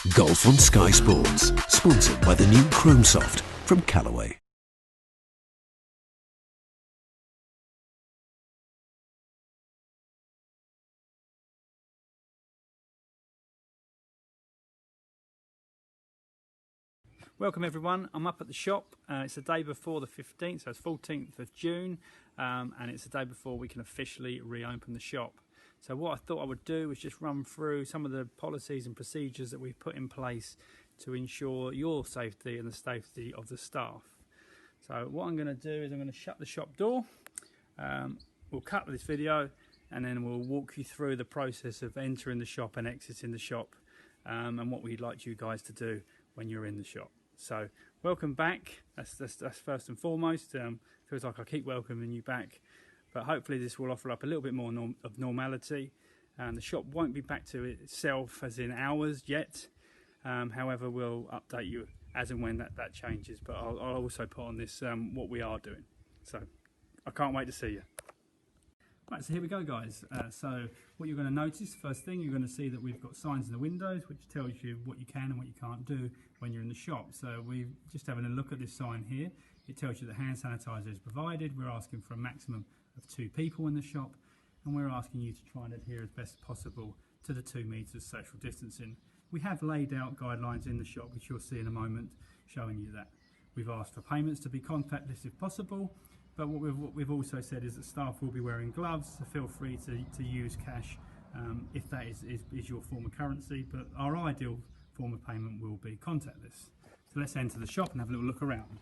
Golf on Sky Sports, sponsored by the new Chrome Soft from Callaway. Welcome everyone, I'm up at the shop. It's the day before the 15th, so it's 14th of June, and it's the day before we can officially reopen the shop. So what I thought I would do is just run through some of the policies and procedures that we've put in place to ensure your safety and the safety of the staff. So what I'm going to do is I'm going to shut the shop door, we'll cut this video, and then we'll walk you through the process of entering the shop and exiting the shop, and what we'd like you guys to do when you're in the shop. So welcome back, that's first and foremost. Feels like I keep welcoming you back, but hopefully this will offer up a little bit more of normality, and the shop won't be back to itself as in hours yet. However, we'll update you as and when that changes, but I'll also put on this what we are doing. So I can't wait to see you. Right, so here we go guys. So what you're going to notice, first thing, you're going to see that we've got signs in the windows which tells you what you can and what you can't do when you're in the shop. So we're just having a look at this sign here. It tells you that hand sanitizer is provided. We're asking for a maximum of 2 people in the shop, and we're asking you to try and adhere as best possible to the 2 meters social distancing. We have laid out guidelines in the shop, which you'll see in a moment, showing you that. We've asked for payments to be contactless if possible, but what we've also said is that staff will be wearing gloves, so feel free to use cash if that is your form of currency, but our ideal form of payment will be contactless. So let's enter the shop and have a little look around.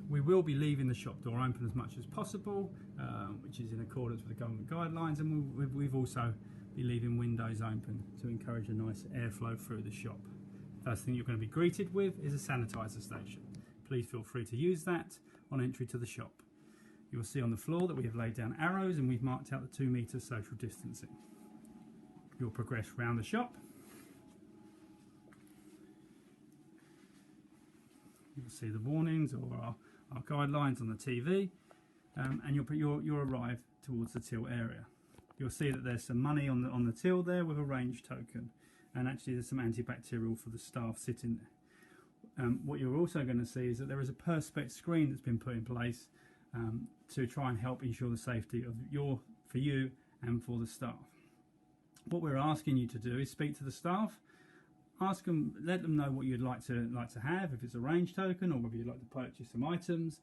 We will be leaving the shop door open as much as possible, which is in accordance with the government guidelines, and we've also be leaving windows open to encourage a nice airflow through the shop. First thing you're going to be greeted with is a sanitizer station. Please feel free to use that on entry to the shop. You will see on the floor that we have laid down arrows and we've marked out the 2 meters social distancing. You'll progress around the shop. You'll see the warnings or our guidelines on the TV, and you'll arrive towards the till area. You'll see that there's some money on the till there with a range token, and actually there's some antibacterial for the staff sitting there. What you're also going to see is that there is a perspex screen that's been put in place to try and help ensure the safety of for you and for the staff. What we're asking you to do is speak to the staff, ask them, let them know what you'd like to have, if it's a range token or whether you'd like to purchase some items.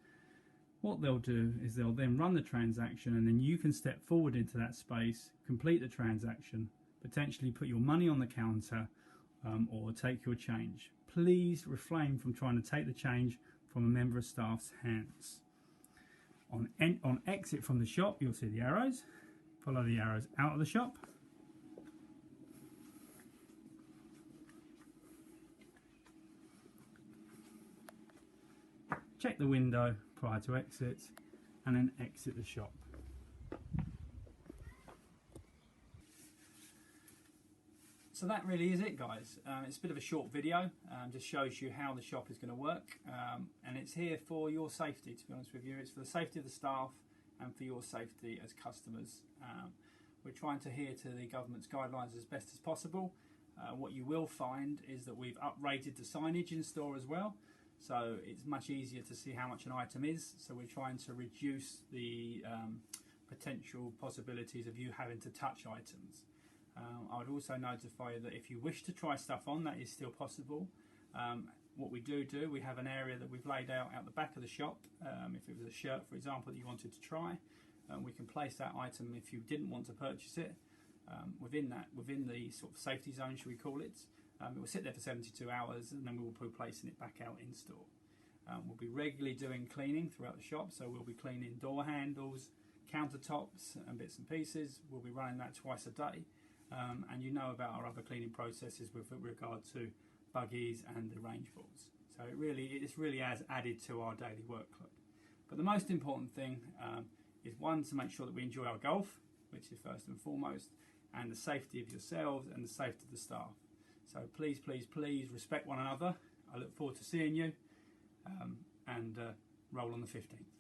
What they'll do is they'll then run the transaction, and then you can step forward into that space, complete the transaction, potentially put your money on the counter or take your change. Please refrain from trying to take the change from a member of staff's hands. On exit from the shop, you'll see the arrows. Follow the arrows out of the shop. Check the window prior to exit, and then exit the shop. So that really is it guys. It's a bit of a short video, just shows you how the shop is going to work, and it's here for your safety, to be honest with you. It's for the safety of the staff and for your safety as customers. We're trying to adhere to the government's guidelines as best as possible. What you will find is that we've uprated the signage in store as well, so it's much easier to see how much an item is. So we're trying to reduce the potential possibilities of you having to touch items. I would also notify you that if you wish to try stuff on, that is still possible. What we do, we have an area that we've laid out the back of the shop. If it was a shirt, for example, that you wanted to try, we can place that item if you didn't want to purchase it within the sort of safety zone, should we call it. It will sit there for 72 hours, and then we will be placing it back out in store. We'll be regularly doing cleaning throughout the shop, so we'll be cleaning door handles, countertops and bits and pieces. We'll be running that twice a day. And you know about our other cleaning processes with regard to buggies and the range balls. So it really has added to our daily workload. But the most important thing is, one, to make sure that we enjoy our golf, which is first and foremost, and the safety of yourselves and the safety of the staff. So please, please, please respect one another. I look forward to seeing you, and roll on the 15th.